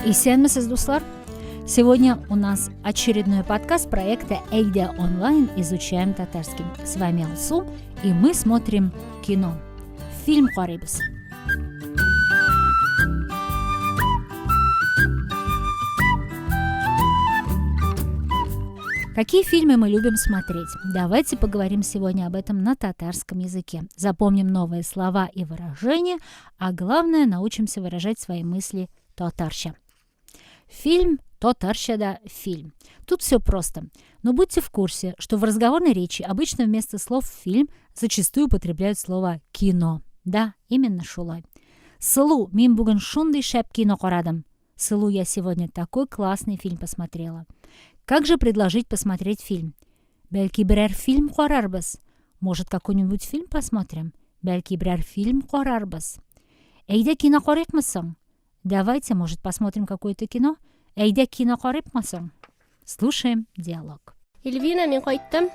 Исәнмесез, дуслар? Сегодня у нас очередной подкаст проекта Эйда онлайн «Изучаем татарский». С вами Алсу, и мы смотрим кино. Фильм «Карибс». Какие фильмы мы любим смотреть? Давайте поговорим сегодня об этом на татарском языке. Запомним новые слова и выражения, а главное, научимся выражать свои мысли татарча. Фильм татарчада фильм. Тут все просто. Но будьте в курсе, что в разговорной речи обычно вместо слов «фильм» зачастую употребляют слово «кино». Да, именно шулай. Сылу, мин бугун шундай шәп кино карадым. Сылу, я сегодня такой классный фильм посмотрела. Как же предложить посмотреть фильм? Бәлки берәр фильм карарбыз. Может, какой-нибудь фильм посмотрим? Бәлки берәр фильм карарбыз. Әйдә кино карыйкмы? Давайте, может, посмотрим какое-то кино? Әйдә кино карыйкмы? Слушаем диалог. Эльвина, мин кайттым.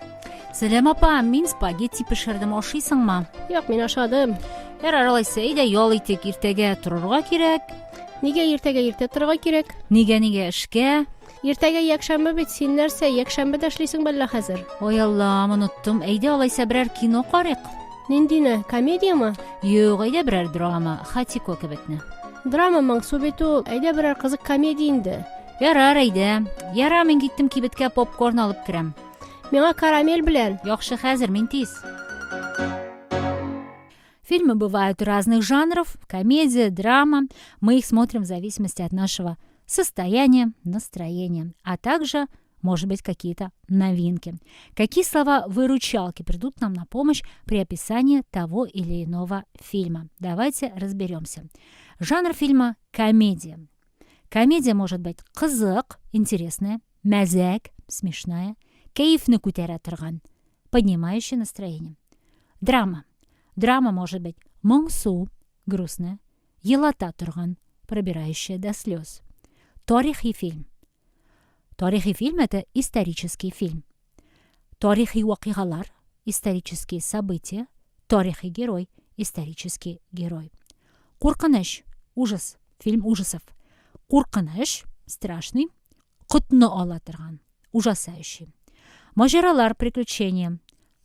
Сәлем апа, мин спагетти пешердем, ашыйсыңмы? Юк, мин ашадым. Ярарлайса, әйдә ял итик, иртәгә торырга кирәк. Нигә иртәгә иртә торырга кирәк? Нигә эшкә? Иртәгә якшәмбе бит, син нәрсә, якшәмбедә эшлисең бәллә хәзер? Ой Аллам, оныттым. Әйдә алайса берәр кино карыйк. Ниндине, комедиямы? Юк, әйдә берәр драма, Хатико кебекне. Драма моңсу бит ул. Әйдә берәр кызык комедия инде. Ярар, әйдә. Яра, мин киттем кибеткә попкорн алып керәм. Миңа карамель белән. Яхшы, хәзер, мин тиз. Фильмы бывают разных жанров, комедия, драма. Мы их смотрим в зависимости от нашего состояния, настроения, а также, может быть, какие-то новинки. Какие слова-выручалки придут нам на помощь при описании того или иного фильма? Давайте разберемся. Жанр фильма – комедия. Комедия может быть кызык, интересная, мәзәк, смешная, кәефне күтәрә торган, поднимающая настроение. Драма. Драма может быть моңсу, грустная, елата торган, пробирающая до слез. Тарихи фильм. Тарихи фильм – это исторический фильм. Тарихи вакыйгалар – исторические события. Тарихи герой – исторический герой. Куркыныч – ужас, фильм ужасов. Куркыныч – страшный, кытны ала торган, ужасающий. Маҗаралар, приключения.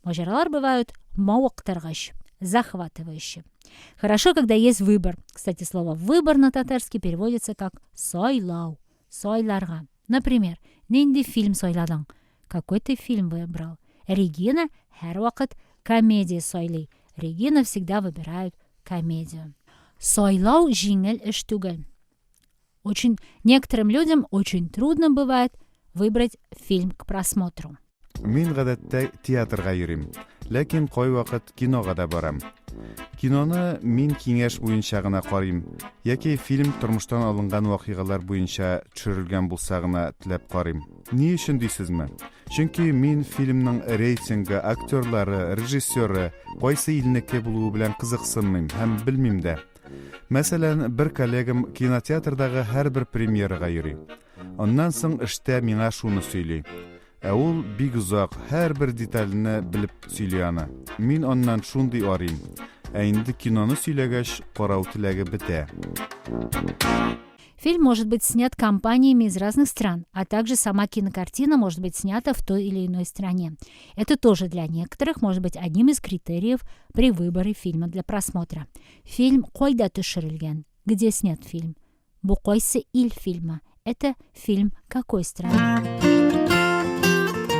Маҗаралар бывают мавыктыргыч, захватывающие. Хорошо, когда есть выбор. Кстати, слово «выбор» на татарский переводится как «сойлау», «сойларга». Например, «Нинди фильм сойладың?» Какой ты фильм выбрал? Регина һәр вакыт комедия сойлый. Регина всегда выбирает комедию. Сойлау җиңел эш түгел. Некоторым людям очень трудно бывает выбрать фильм к просмотру. Мин гадәттә театрга йөрим, ләкин кай вакыт кинога да барам. Киноны мин киңәш буенча гына карыйм, яки фильм тормыштан алынган вакыйгалар буенча төшерелгән булса гына теләп карыйм. Ни өчен дисезме? Чөнки мин фильмның рейтингы, актерлары, режиссеры кайсы илнеке булуы белән кызыксынмыйм һәм белмим дә. Мәсәлән, бер коллегам кинотеатрдагы һәрбер премьерага йөри. Аннан соң эштә миңа шуны сөйли. Ул бик узак, һәрбер детальне белеп сөйли аны. Мин аннан шундый арыйм. Инде киноны сөйләгәч, карау теләге бетә. Фильм может быть снят компаниями из разных стран, а также сама кинокартина может быть снята в той или иной стране. Это тоже для некоторых может быть одним из критериев при выборе фильма для просмотра. Фильм «Кайда төшерелгән?» Где снят фильм? Бу кайсы ил фильма? Это фильм какой страны?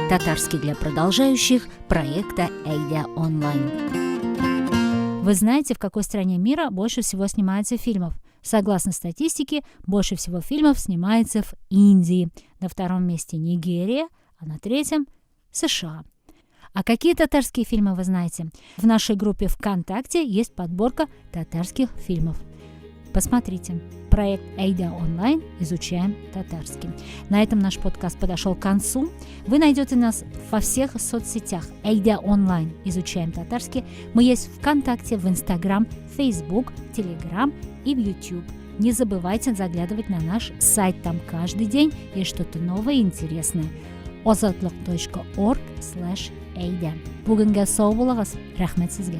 Татарский для продолжающих проекта Эйда онлайн. Вы знаете, в какой стране мира больше всего снимается фильмов? Согласно статистике, больше всего фильмов снимается в Индии. На втором месте Нигерия, а на третьем США. А какие татарские фильмы вы знаете? В нашей группе ВКонтакте есть подборка татарских фильмов. Посмотрите. Проект Эйда онлайн «Изучаем татарский». На этом наш подкаст подошел к концу. Вы найдете нас во всех соцсетях. Эйда онлайн «Изучаем татарский». Мы есть в ВКонтакте, в Инстаграм, Фейсбук, Телеграм и в YouTube. Не забывайте заглядывать на наш сайт. Там каждый день есть что-то новое и интересное. ozodlik.org/Эйда. Бүгінгі сау болыңыз. Рәхмет сезге.